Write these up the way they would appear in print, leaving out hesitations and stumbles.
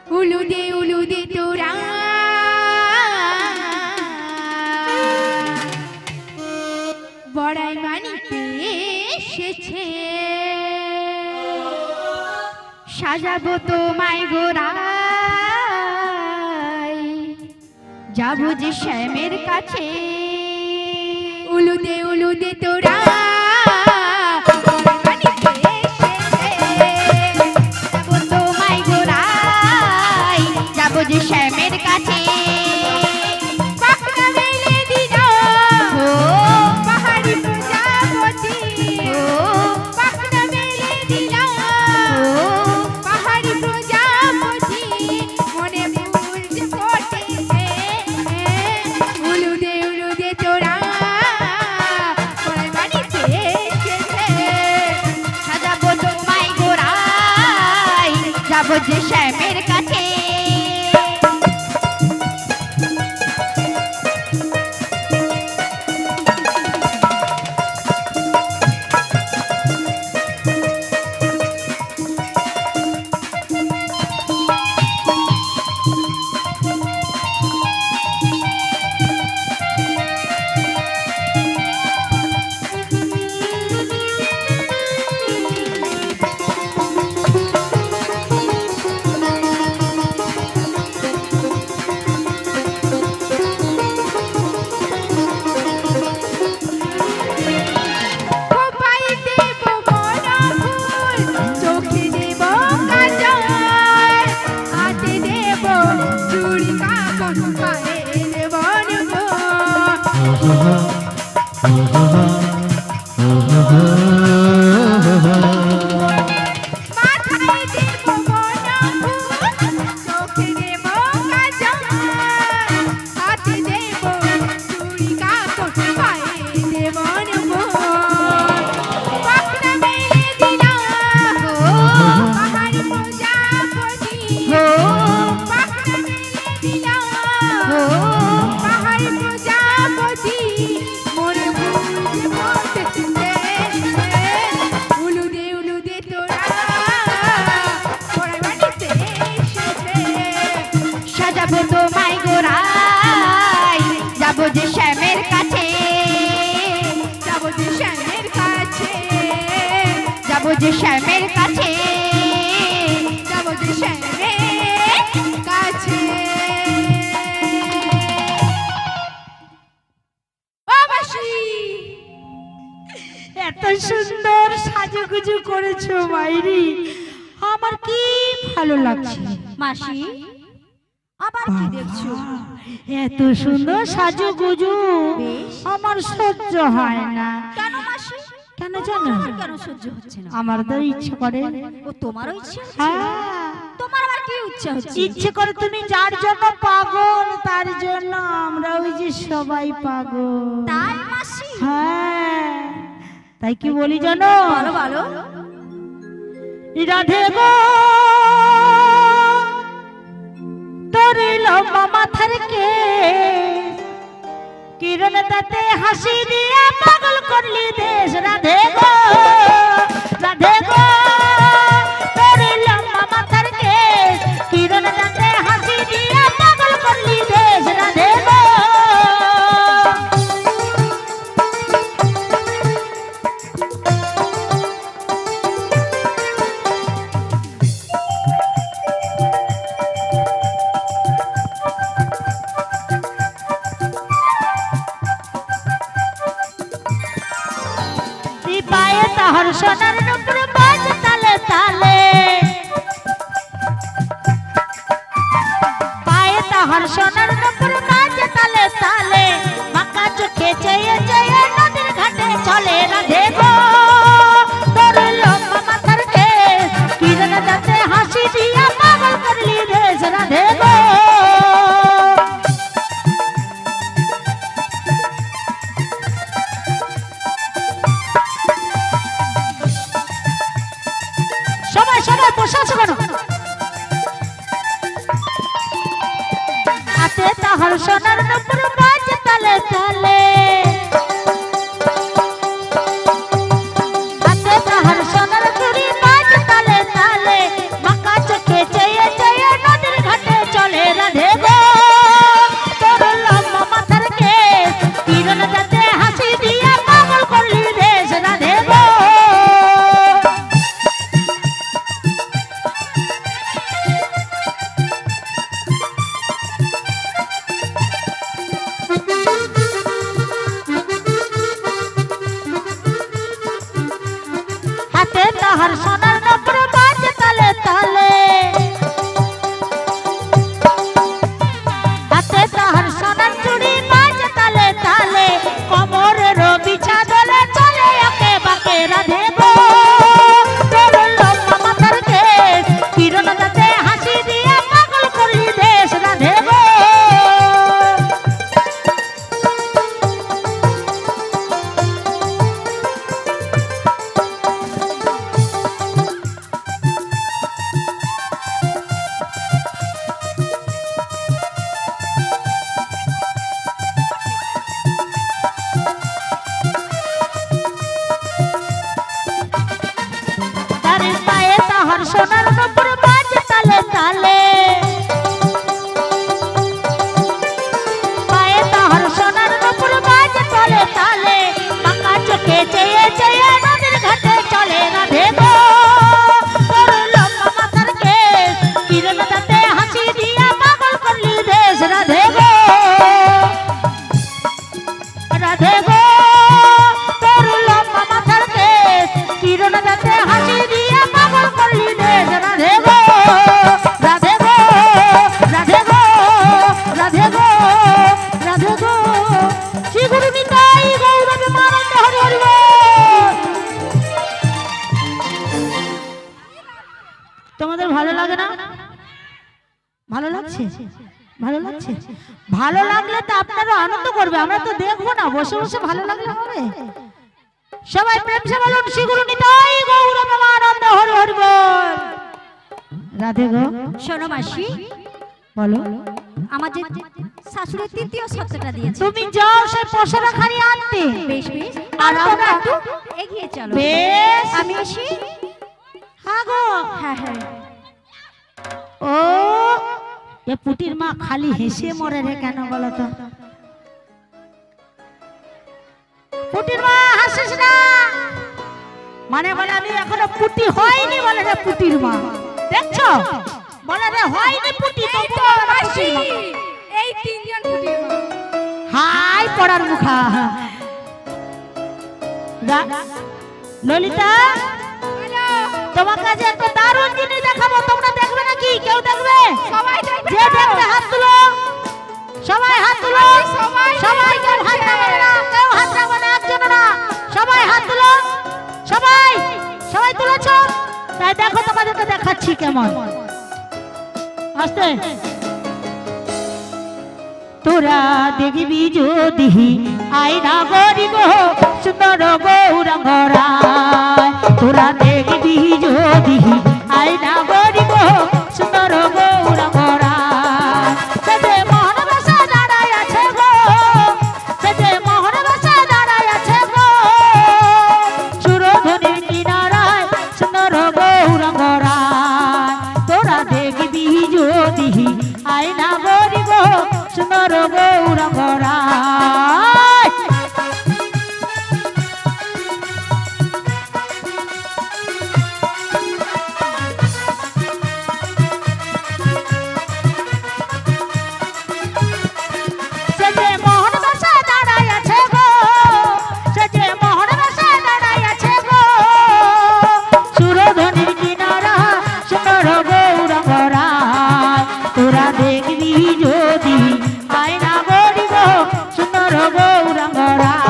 উলুদে তোরা বড়াই মানিতে এসেছে সাজাবো তোমায় গোড়ায় যাবো যে শ্যামের কাছে উলুদে তোরা যাবো যে শ্যামের কাছে যাবো যে শ্যামের কাছে যাবো যে শ্যামের কাছে যাবো যে শ্যামের কাছে যাবো যে শ্যামের কাছে যাবো যে শ্যামের কাছে এত সুন্দর সাজুগুজু করেছো মাইরি আমার কি ভালো লাগছে মাসি আবার কি দেখছো এত সুন্দর সাজুগুজু আমার সহ্য হয় না কেন মাসি কেন জানো কেন সহ্য হচ্ছে না আমার তো ইচ্ছে করে ও তোমারও ইচ্ছে হচ্ছে হ্যাঁ তোমার আবার কি ইচ্ছে হচ্ছে ইচ্ছে করে তুমি যার জন্য পাগল তার জন্য আমরা ওই যে সবাই পাগল তাই মাসি হ্যাঁ তাই কি বলি জানো বলো বলো রাধে গো তোর লম্বা মাথার কে কিরণ তাতে হাসি দিয়ে পাগল করলি দেশ রাধে গো তোর লম্বা মাথার কে কিরণ তাতে হাসি দিয়ে পাগল করলি দেশ রাধে গো তাহার সোনার নুপুর বাজ তালে তালে পায়ে তাহার সোনার নুপুর বাজ তালে তালে মাকা চোখে চেয়ে চেয়ে নদীর ঘাটে চলে রাধে গো তোর লম্বা মাথার কেশ কিরণ যাতে হাসি দিয়া পাগল করলি দেশ রাধে গো সবাই সবাই বসে আছো কেন হাতে তাহার সোনার নুপুর বাজ তালে তালে হাতে তাহার সোনার চুড়ি বাজ তালে তালে মাকা চোখে চেয়ে চেয়ে নদীর ভালো লাগছে? ভালো লাগছে? ভালো লাগলে তো আপনারা আনন্দ করবে, আমরা তো দেখবো না, বসে বসে ভালো লাগলে হবে। সবাই প্রেম সে বলুন শ্রী গুরু নিতাই গৌর প্রেমানন্দ হরি হরি বল। রাধে গো। শোনো মাসি, বলো। আমার যে শাশুড়ির তৃতীয় সত্যটা দিয়েছে, তুমি যাও সেই পশরা খানি আনতে। বেশ বেশ, আর আর তোমরা আমরা একটু এগিয়ে চলো। বেশ, আমি আসি। হ্যাঁ গো। হ্যাঁ হ্যাঁ। ও এ পুটির মা খালি হেসে মরে রে কেন বলো তো? পুটির মা হাসিস না, মানে বলে আমি এখনো পুটি হয়নি বলে রে পুটির মা, দেখছো বলে রে হয়নি পুটি তো মাসি, এই তিনজন পুটির মা। হাই পড়ার মুখা। ললিতা, তোমার কাছে একটা দারুণ জিনিস দেখাবো, তোমরা দেখবে নাকি? কেউ দেখবে? সবাই দেখবে। যে দেখবে হাত তুলো, সবাই হাত তুলো, সবাই কেউ হাত নামাবে না, কেউ হাত নামাবে না, একজন না, সবাই হাত তুলো, সবাই সবাই তুলেছো? তাই দেখো তোমাদেরকে দেখাচ্ছি কেমন। আস্তে। তোরা দেখবি যদি আয়না গরিব সুন্দর গৌরঙ্গরা, তোরা দেখবি যদি আয়না গরিব সুন্দর গৌরঙ্গরা, সে যে মোহন বসে দাঁড়ায় আছে গো, সে যে মোহন বসে দাঁড়ায় আছে গো, সুরধনির কিনারায় সুন্দর গৌরঙ্গরা, তোরা দেখবি যদি আয়না গরিব সুন্দর গৌরঙ্গরা।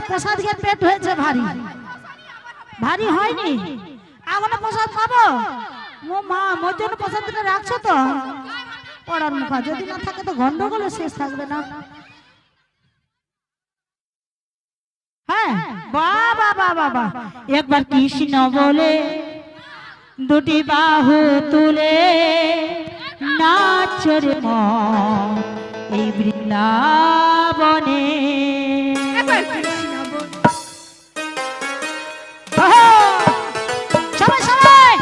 প্রসাদ খেয়ে পেট হয়েছে ভারী, ভারী হয়নি, এখনো প্রসাদ খাবো? ও মা, মোর জন্য প্রসাদটা রাখছো তো? পড়ার মুখা, যদি না থাকে তো গন্ডগোলে শেষ থাকবে না। হ্যাঁ, বাবা বাবা বাবা, একবার কৃষ্ণ বলে দুটি বাহু তুলে নাচরে মন এই বৃন্দাবনে। সবাই সবাই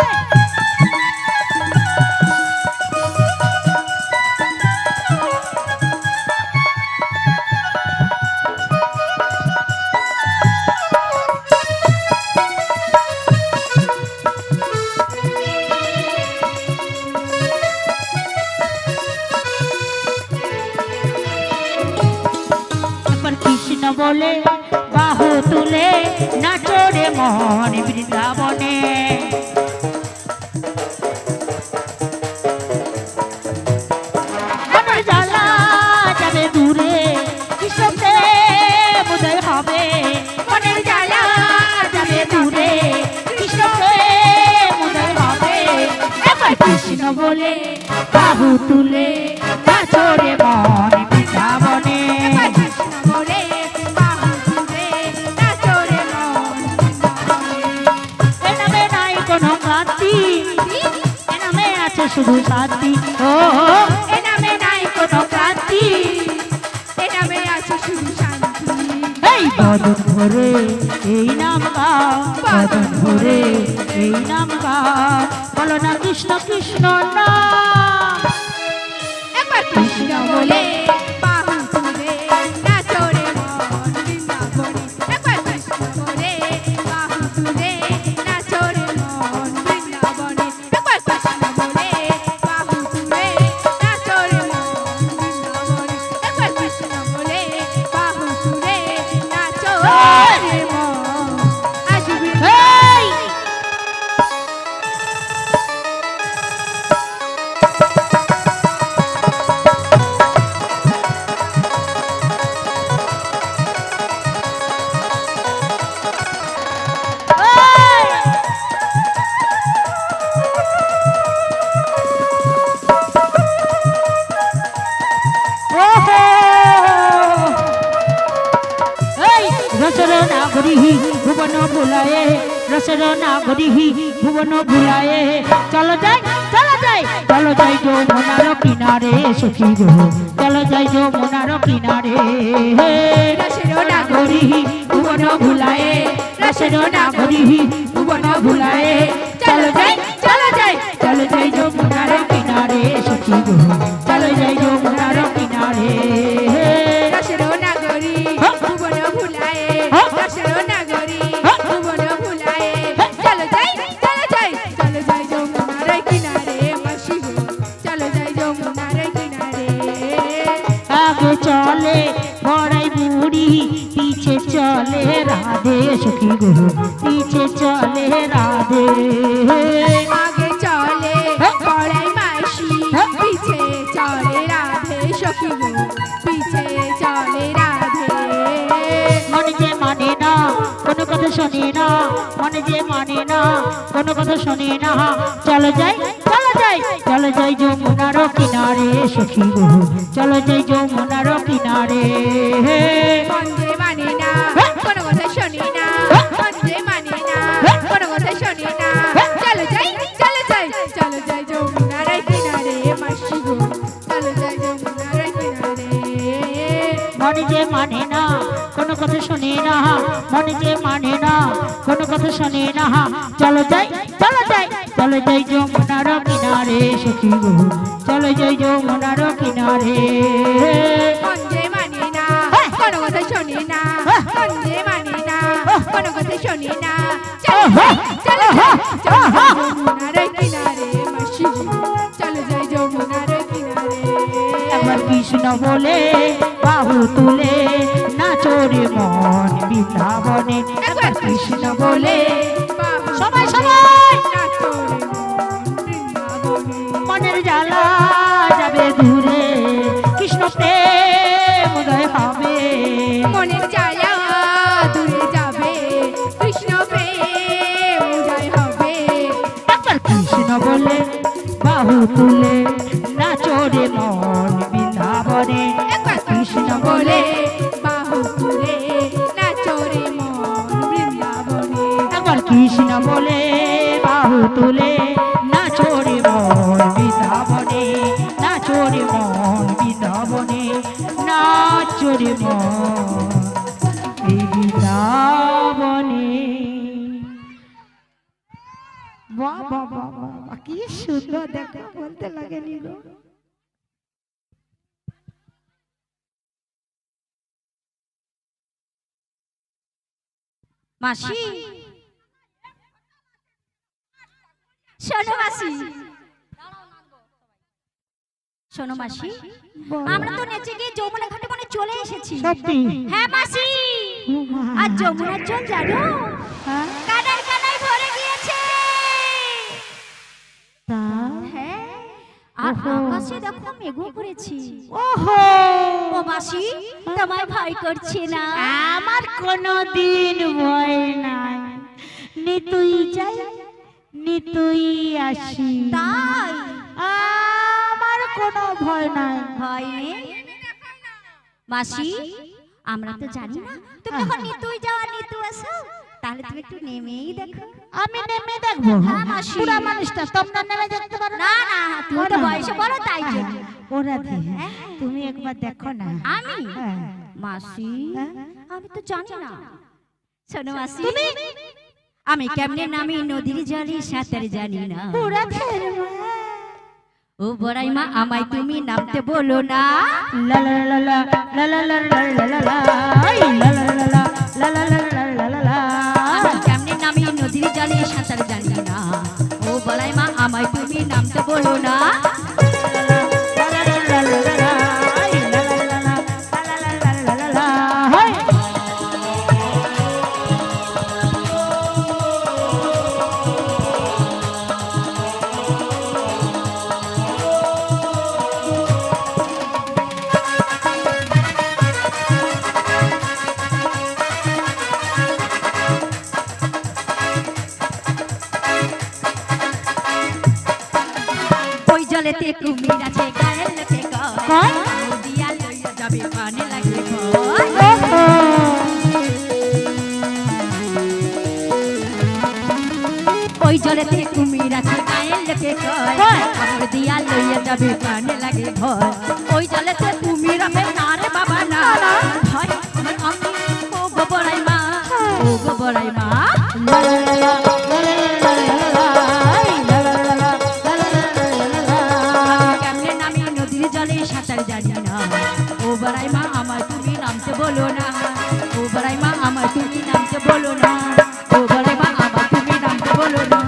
বলে বাহু তুলে নাচরে মন বৃন্দাবনে। আমার জ্বালা যাবে দূরে কৃষ্ণ প্রেম উদয় হবে। মনের জ্বালা যাবে দূরে কৃষ্ণ প্রেম উদয় হবে। এবার কৃষ্ণ বলে বাহু তুলে নাচরে মন বৃন্দাবনে। শুধু শান্তি ও এ নামে নাই কোনো ক্রান্তি, এ নামে আছে শুধু শান্তি। এই বদন ভরে এই নাম গাও, বদন ভরে এই নাম গাও, বলো না কৃষ্ণ কৃষ্ণ নাম। একবার কৃষ্ণ বলে বাহু তুলে নাচরে মন বৃন্দাবনে। একবার কৃষ্ণ বলে বাহু তুলে নাচরে মন বৃন্দাবনে। একবার কৃষ্ণ বলে বাহু তুলে নাচরে মন বৃন্দাবনে। একবার কৃষ্ণ বলে বাহু তুলে নাচরে মন আজ বৃন্দাবনে। রসর নাগরী ভুবন ভুলায়ে, রসর নাগরী ভুবন ভুলায়ে। চলো যাই চলো যাই চলো যাই যমুনার কিনারে সখী গো, চলো যাই যমুনার কিনারে। রসর নাগরী ভুবন ভুলায়ে, রসর নাগরী ভুবন ভুলায়ে। চলো যাই চলো যাই চলো যাই যমুনার কিনারে সখী গো, চলো যাই যমুনার কিনারে। রসর নাগরী ভুবন ভুলায়ে, রসর নাগরী ভুবন ভুলায়ে। চলো যাই চলো যাই চলো যাই যমুনার কিনারে মাসি গো, চলো যাই যমুনার কিনারে। আগে চলে বড়াই বুড়ি, পিছে চলে রাধে সখী গো, পিছে চলে রাধে। আগে চলে বড়াই মাসি, পিছে চলে রাধে সখী গো, পিছে চলে রাধে। মনে যে মানে না কোনো কথা শোনে না, মনে যে মানে না কোনো কথা শোনে না। চলো যাই চলো যাই চলো যাই যমুনার কিনারে সখী গো, চলো যাই যমুনার কিনারে। মন যে মানে না কোনো কথা শোনে না, মন যে মানে না কোনো কথা শোনে না। চলো যাই চলো যাই চলো যাই যমুনার কিনারে মাসি গো, চলো যাই যমুনার কিনারে। মনে যে মানে না কোনো কথা শোনে না, মনে যে মানে না কোনো কথা শোনে না। চলো যাই চলো যাই চলো যাই যমুনার কিনারে সখী গো, চলো যাই যমুনার কিনারে। মন যে মানে না কোনো কথা শোনে না, মন যে মানে না কোনো কথা শোনে না। চলো যাই চলো যাই চলো যমুনার কিনারে মাসি গো, চলো যাই যমুনার কিনারে। একবার কৃষ্ণ বলে বাহু তুলে নাচরে মন বৃন্দাবনে। একবার কৃষ্ণ বলে সবাই সবাই নাচরে মন বৃন্দাবনে। মনের জ্বালা যাবে দূরে কৃষ্ণ প্রেম উদয় হবে। মনের জ্বালা দূরে যাবে কৃষ্ণ প্রেম উদয় হবে। একবার কৃষ্ণ বলে বাহু তুলে নাচরে মন বৃন্দাবনে। একবার কৃষ্ণ বলে বাহু তুলে নাচরে মন বৃন্দাবনে। একবার কৃষ্ণ বলে বাহু তুলে নাচরে মন বৃন্দাবনে। নাচো রে মন বৃন্দাবনে, নাচো রে মন এই বৃন্দাবনে। বাহ বাহ বাহ বাহ, কি সুন্দর দেখা, বলতে লাগেনি গো। মাসি, শোনো মাসি, শোনো মাসি, আমরা তো নেচে গিয়ে যমুনা ঘাটে মানে চলে এসেছি। সত্যি? হ্যাঁ মাসি, আর যমুনার জল জানো কানায় কানায় ভরে গিয়েছে। হ্যাঁ, আর আকাশে দেখো মেঘও করেছি। ওহো, ও মাসি, তোমায় ভয় করছে না? আমার কোনদিন ভয় নাই, নিতুই যাই নিতুই আসি, তাই আমার কোনো ভয় নাই। ভয় নেই মাসি, আমরা তো জানি না তুমি যখন নিতুই যাও আর নিতু আসো, তাহলে তুমি একটু নেমেই দেখো। আমি নেমে দেখবো? হ্যাঁ মাসি, পুরা মানুষটা তোমরা নেমে দেখতে পারো না? না, তুমি তো বয়সে বড়, তাই জন্য। ওরা তুমি একবার দেখো না। আমি? মাসি, আমি তো জানি না। শোনো মাসি, আমি কেমনে নামি নদীর জলে সাঁতার জানি না। ও বড়াই মা, আমায় তুমি নামতে বলো না। লা লা লা লা লা লা লা লা লা লা লা লা লা লা লা লা লা। আমি কেমনে নামি নদীর জলে সাঁতার জানি না। ও বড়াই মা, আমায় তুমি নামতে বলো না। জলেতে কুমির আছে, গায়ের লোকে কয় দিয়া লইয়া যাবে পানে লাগে ভয়। ওই জলেতে কুমির আছে, গায়ের লোকে কয় আমার দিয়া লইয়া যাবে পানে লাগে ভয়। ওই জলেতে কুমির হবে না রে বাবা, না ভয় আমার আমি। ও গো বড়াই মা, ও গো বড়াই মা, সাঁতার জানি না। ও বড়াই মা, আমার তুমি নামতে বলো না। ও বড়াই মা, আমার তুমি নামতে বলো না। ও বড়াই মা, আমার তুমি নামতে বলো না।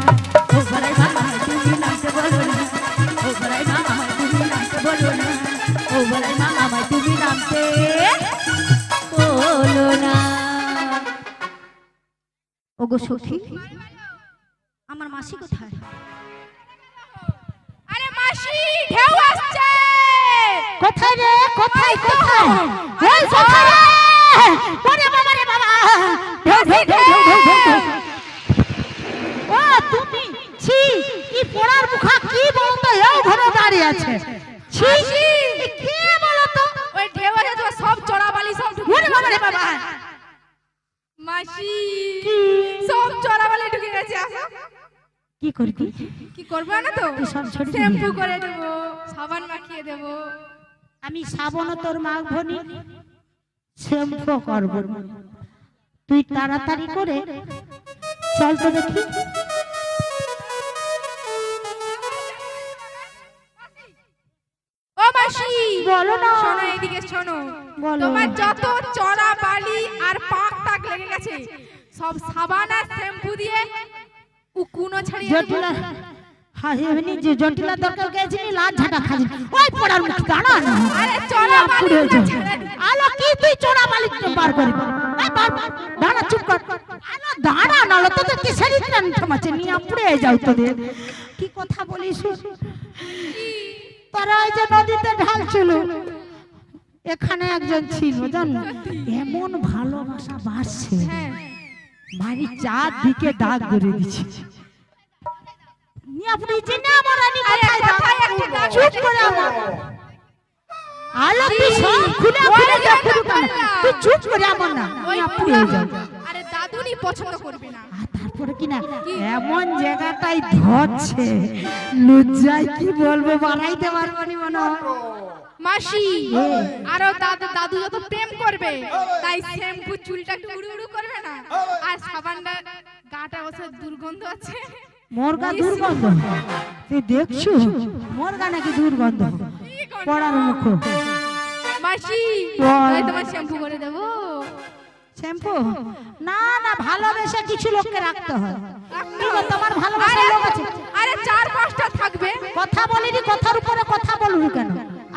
ও বড়াই মা, আমার তুমি নামতে বলো না। ও বড়াই মা, আমার তুমি নামতে বলো না। ও বড়াই মা, আমার তুমি নামতে বলো না। ও গো সখী, আমার মাসি কোথায়? আরে মাসি, ঢেউ আসছে। কোথায় রে? কোথায় কোথায়? এই কোথায় রে? ওরে বাবা রে বাবা, ঢেউ ঢেউ ঢেউ ঢেউ ঢেউ ঢেউ। ও তুমি, ছি, কি পড়ার মুখা, কি বলতো এই ঘরে দাঁড়িয়ে আছে? ছি, কে বলো তো? ওই ঢেউ আসে তো সব চড়াবালি সব ঢুকে। ওরে বাবা রে বাবা, মাসি, সব চড়াবালি ঢুকে গেছে। আসো। কি করবি? কি করবে না তো? শ্যাম্পু করে দেব, সাবান মাখিয়ে দেব। আমি সাবানও তোর মাখবো নি, শ্যাম্পু করবো না। তুই তাড়াতাড়ি করে চল তো দেখি। ও মাসি, বলো না। শোনো, এদিকে শোনো। বলো। তোমার যত চড়া বালি আর পাক টাক লেগে গেছে, সব সাবান আর শ্যাম্পু দিয়ে উকুনো ছাড়িয়ে জটিলা, হ্যাঁ এমনি যে জটিলা দরকার গেছে নি, লাল ঝাঁটা খাজি। ওই পড়ার মুখ দাঁড়া না। আরে চড়া বালি আলো কি তুই চড়া বালি বার করবি? এই বার দাঁড়া, চুপ কর। আলো দাঁড়া না, লো তোদের কি শরীর টান থামাচ্ছে, নিয়ে পুড়ে যাও তোদের। কি কথা বলিস? তোরা এই যে নদীতে ঢালছিল, এখানে একজন ছিল জানো, এমন ভালোবাসা বাড়ছে, বাড়ির চারদিকে দাগ করে দিচ্ছে। আপনি চিনে আমার রানী কোথায়? চুপ করে আমার আলো তুই সব খুলে খুলে যা তুই চুপ করে আমার না, ওই পুড়ে যাও। আরে দাদুনি পছন্দ করবে না। আর তারপরে কি না এমন জায়গাটাই ধরছে লজ্জায় কি বলবো বাড়াইতে পারবো না মনে হয়। মাসি আরো দাদু যত প্রেম করবে তাই শ্যাম্পু চুলটা একটু উড়ু উড়ু করবে না, আর সাবানটা গাটা বসে দুর্গন্ধ আছে। মোরগা দুর্গন্ধ তুই দেখছো? মোরগা নাকি দুর্গন্ধ? পড়ার মুখ মাসি তাই তোমার শ্যাম্পু করে দেবো। শ্যাম্পু না না, ভালোবেসে কিছু লোককে রাখতে হয়। তোমার ভালোবাসার লোক আছে? আরে 4-5টা থাকবে। কথা বলিনি, কথার উপরে কথা বলবি কেন?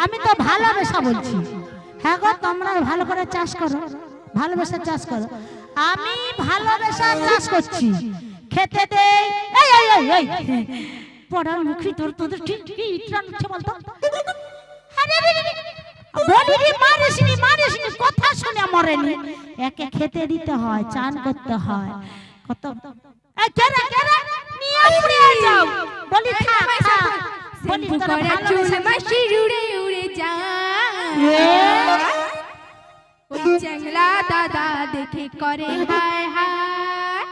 আমি তো ভালোবাসা বলছি। হ্যাঁ গো, তোমরা ভালো করে চাষ করো, ভালোবাসা চাষ করো। আমি ভালোবাসা চাষ করছি, খেতে দেই। এই এই এই এই পড়ার মুখী তোদের ঠিক কি ইতরান হচ্ছে বলতো? আরে বলিনি মারিসনি কথা শুনে মরেনি। একে খেতে দিতে হয়, চান করতে হয়, কত কেরা নিয়ে উড়ে যাও। বলি থাক বলি তোরা ভালোবাসা মাসি উড়ে উড়ে যায়। ওই চ্যাংলা দাদা দেখে করে হায় হায়।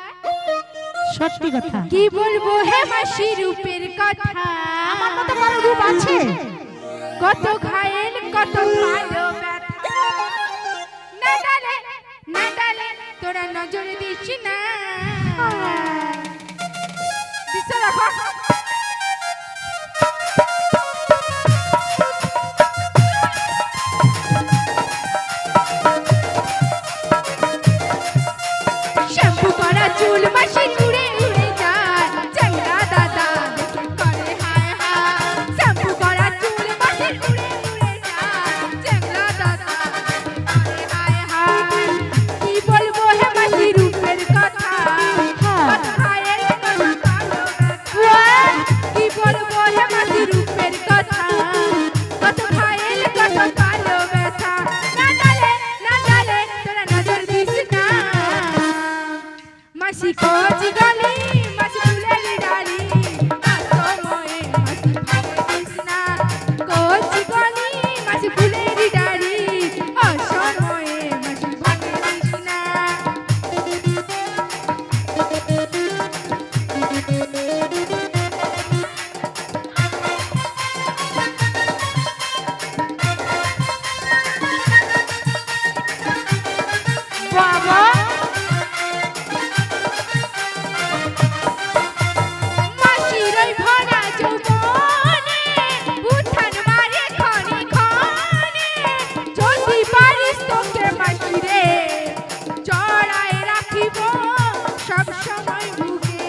সত্যি কথা কি বলবো হে মাসি রূপের কথা, আমার মতো কারো রূপ আছে? কত ঘায়েল কত কালো ব্যথা। না ডালে তোরা নজর দিস না। দিশা রাখো। শ্যাম্পু করা চুল মাসি উড়ে উড়ে যায়। চ্যাংড়া দাদা দেখে করে হায় হায়। শ্যাম্পু করা চুল মাসি উড়ে উড়ে যায়। চ্যাংড়া দাদা দেখে করে হায় হায়। কি বলবো হে মাসি রূপের কথা, কত ঘায়েল কত কালো ব্যথা। কি বলবো হে মাসি রূপের কথা, কত ঘায়েল কত কালো ব্যথা। না ডালে তোরা নজর দিস না। মাসি কোচি গলি মাসি ফুলের ডালি, সময়ে মাসি ভাঙে দিস না। কোচি গলি মাসি ফুলের ডালি, অসময়ে মাসি ভাঙে দিস না। বাবা মাসির ওই ভরা যৌবনে উঠান মারে ক্ষণে ক্ষণে। যদি পারিস তোকে মাসি রে জড়ায় রাখিব সব সময় বুকে।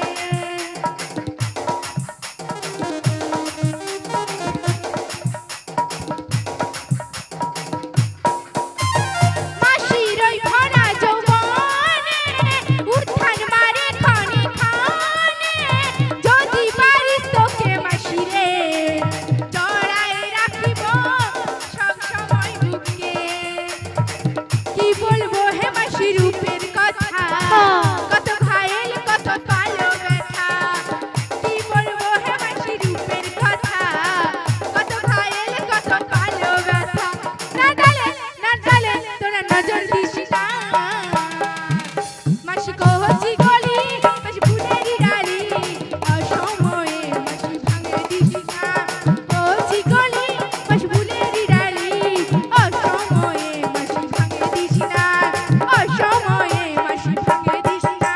মাসির ওই ভরা যৌবনে উঠান মারে ক্ষণে ক্ষণে। যদি পারিস তোকে মাসি রে জড়ায় রাখিব সব সময় বুকে। কি বলবো হে মাসি রূপের কথা, কত ঘায়েল কত কালো ব্যথা। কি বলবো হে মাসি রূপের কথা, কত ঘায়েল কত কালো ব্যথা। না ডালে তোরা নজর দিস না। মাসি কোচি গলি মাসি ফুলের ডালি, অসময়ে মাসি ভাঙে দিস না। কোচি গলি মাসি ফুলের ডালি, অসময়ে মাসি ভাঙে দিস না। অসময়ে মাসি ভাঙে দিস না।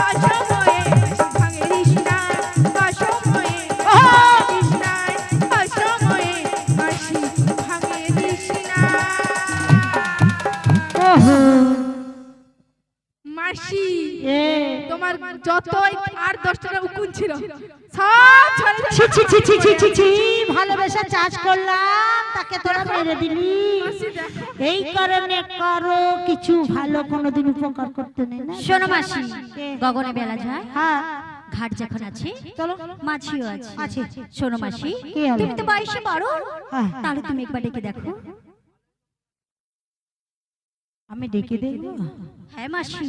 অসময়ে মাসি ভাঙে দিস না। অসময়ে দিস না। অসময়ে মাসি ভাঙে দিস না। ওহো মাসি এ তোমার যতই আর 10 টাকা উকুন ছিল সব ঝরে ছি ছি ছি ছি ছি ছি ছি ভালোবাসা চাষ করলাম, তাকে তোরা মেরে দিলি। মাসি দেখো। এই কারণে কারো কিছু ভালো কোনোদিন উপকার করতে নেই না। শোনো মাসি, গগনে বেলা যায়, হ্যাঁ ঘাট যখন আছে চলো মাছিও আছে। আছে। শোনো মাসি, কি হলো? তুমি তো 22-এ পারো, হ্যাঁ। তাহলে তুমি একবার ডেকে দেখো। আমি ডেকে দেখবো? হ্যাঁ মাসি।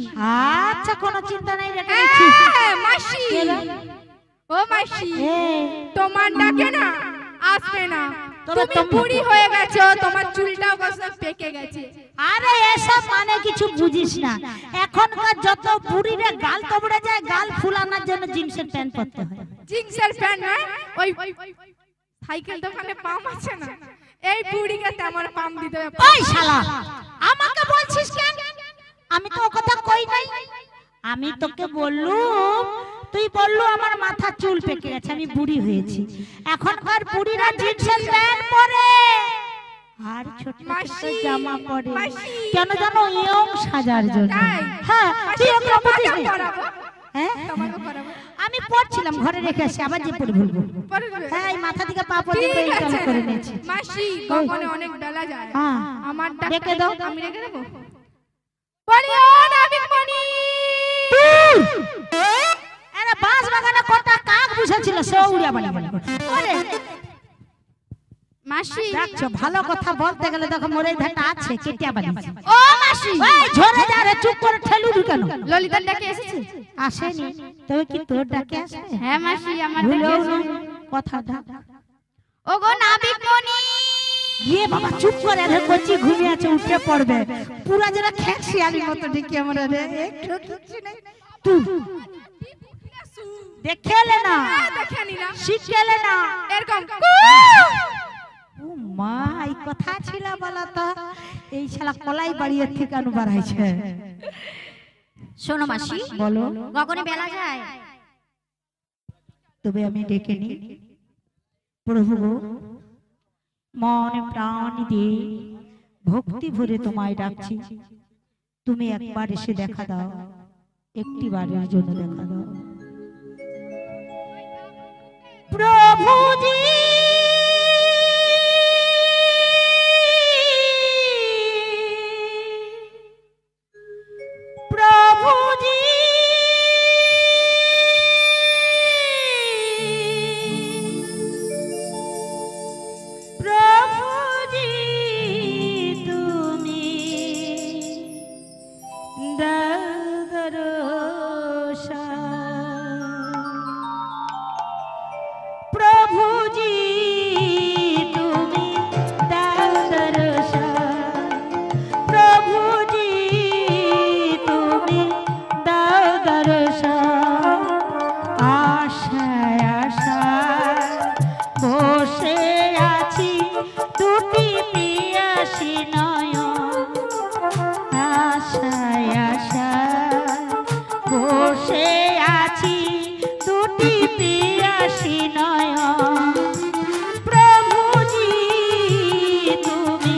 আচ্ছা কোনো চিন্তা নাই, রেখে দিচ্ছি। মাসি কে রে? ও মাসি এ তোমার ডাকে না আসবে না, তুমি বুড়ি হয়ে গেছো, তোমার চুলটাও কত পেকে গেছে। আরে এসব মানে কিছু বুঝিস না। এখনকার যত বুড়িরা গাল তবড়ে যায়, গাল ফুলানোর জন্য জিন্সের প্যান্ট পরতে হয়। জিন্সের প্যান্ট নয়, ওই সাইকেল দোকানে পাম আছে না, এই বুড়িকে তেমন পাম দিতে হবে। ওই শালা, আমাকে বলছিস কেন? আমি তো ও কথা কই নাই। আমি তোকে বললুম, তুই বললু আমার মাথা চুল পেকে গেছে, আমি বুড়ি হয়েছি। এখনকার বুড়িরা জিন্সের প্যান্ট পরে আর ছোট ছোট জামা পরে, কেন জানো? ইয়ং সাজার জন্য। হ্যাঁ, তুই ওগুলো বুঝিস না। হ্যাঁ, আমি পড়ছিলাম, ঘরে রেখে আসি, আবার যে পড়ে ভুলবো। হ্যাঁ, এই মাথা থেকে পা পর্যন্ত ইনস্টল করে নিয়েছি। মাসি গগনে অনেক বেলা যায়, হ্যাঁ, আমার রেখে দাও। আমি রেখে দেবো। বলি ও নাবিকমণি, আরে বাঁশ বাগানে কটা কাক বসেছিল, সে উড়িয়া বাড়ি বাড়ি ওরে। মাসি দেখছো, ভালো কথা বলতে গেলে দেখো মোরে ধাটা আছে, কেটিয়া বাড়ি। ও মাসি, ওই ঝরে যা রে, চুপ করে ঠেলু কেন? ললিতার ডাকে এসেছে? আসেনি, তবে কি তোর ডাকে আসবে? হ্যাঁ মাসি, আমার ডাকে ভুলেও এসেছে। না কথা ডাক। ও গো নাবিকমণি, গিয়ে বাবা চুপ করে রে, কচি ঘুমিয়ে আছে, উঠে পড়বে। পুরা যেন খেক শিয়ালির মতো ডেকে আমরা রে, একটু কিছু নাই। তুই দেখেলে না, দেখে নিলাম, শিখেলে না এরকম ও মা, এই কথা ছিল বলা তো। এই শালা কলাই বাড়ির থেকে আনু বাড়াইছে। শোনো মাসি, বলো। গগনে বেলা যায়, তবে আমি ডেকে নি। প্রভু গো, মন প্রাণ দিয়ে ভক্তি ভরে তোমায় ডাকছি, তুমি একবার এসে দেখা দাও, একটি বারের জন্য দেখা দাও প্রভুজি। প্রভুজি, প্রভুজি, তুমি দরশা। প্রভুজি, তুমি দরশা। প্রভুজি, তুমি দরশা। আশায় আশায় বসে আছি, দুটি পিয়াসী নয়ন। আশায় আশায় বসে আছি, দুটি পিয়াসী নয়ন। প্রভুজি, তুমি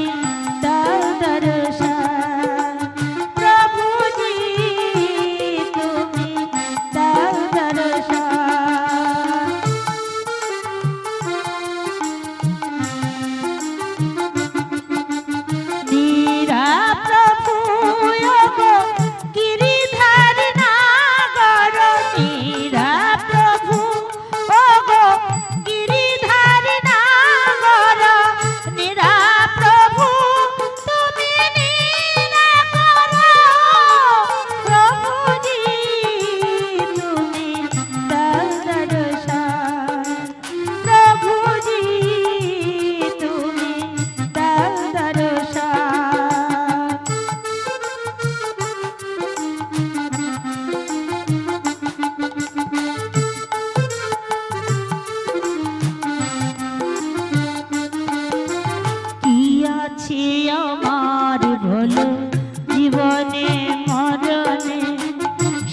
দরশা। প্রভুজি, তুমি দরশা। নীরা প্রভু গো গিরিধার নাগর, নীরা প্রভু গো গিরিধার নাগর। নীরা প্রভু তুমি নীরা করো, প্রভুজি তুমি দরশা। প্রভুজি, তুমি দরশা। কি আছে আমার বলো, জীবনে মরণে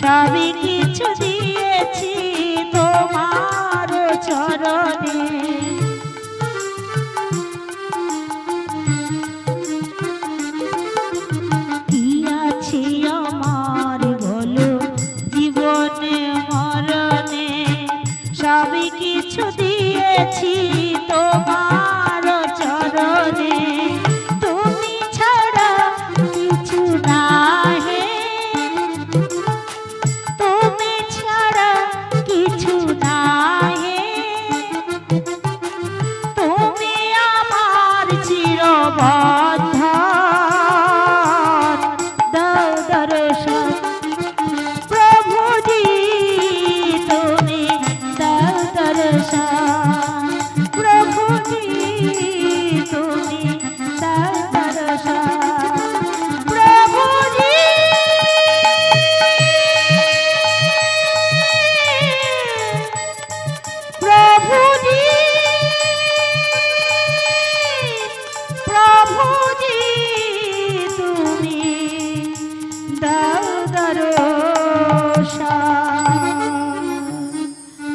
সবই কিছু দিয়েছি তোমার চরণে। কি আছে আমার বলো, জীবনে মরণে সবই কিছু দিয়েছি তোমার চরণে। তুমি ছাড়া কিছু নাহি, তুমি ছাড়া কিছু নাহি।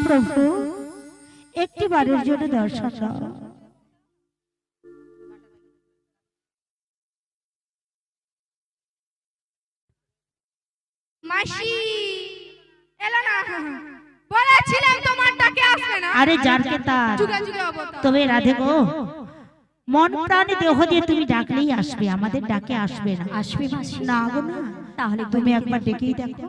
প্রভু একটি বারের জন্য দর্শন দাও। মাসি এলো না, বলেছিলাম তোমার ডাকে আসবে না। আরে যারকে তার, যুগে যুগে অবতার। তবে রাধে গো, মন প্রাণে দেহ দিয়ে তুমি ডাকলেই আসবে, আমাদের ডাকে আসবে না। আসবে মাসি? না গো না, তাহলে তুমি একবার ডেকেই দেখো।